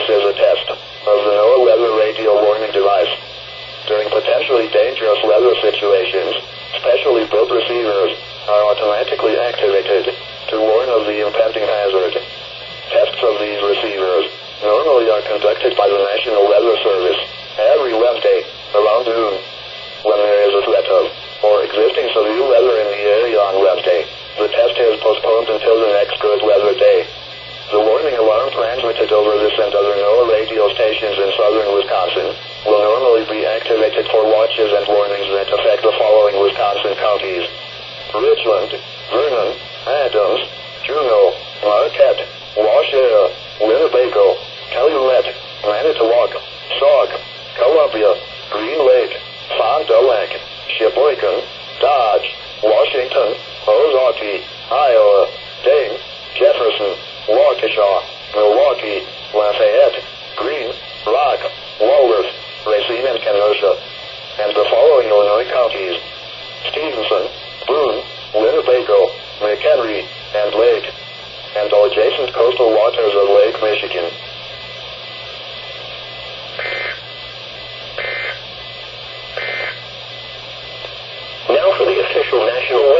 This is a test of the NOAA Weather Radio Warning Device. During potentially dangerous weather situations, specially built receivers are automatically activated to warn of the impending hazard. Tests of these receivers normally are conducted by the National Weather Service every Wednesday around noon. When there is a threat of or existing severe weather in the area on Wednesday, the test is postponed until the next good weather day. The warning alarm transmitted over this and other NOAA radio stations in southern Wisconsin will normally be activated for watches and warnings that affect the following Wisconsin counties: Richland, Vernon, Adams, Juneau, Marquette, Washoe, Winnebago, Calumet, Manitowoc, Sauk, Columbia, Green Lake, Fond du Lac, Sheboygan, Dodge, Washington, Ozaukee, Iowa, Dane, Jefferson, Waukesha, Milwaukee, Lafayette, Greene, Rock, Walworth, Racine and Kenosha, and the following Illinois counties: Stevenson, Boone, Winnebago, McHenry, and Lake, and all adjacent coastal waters of Lake Michigan. Now for the official National Weather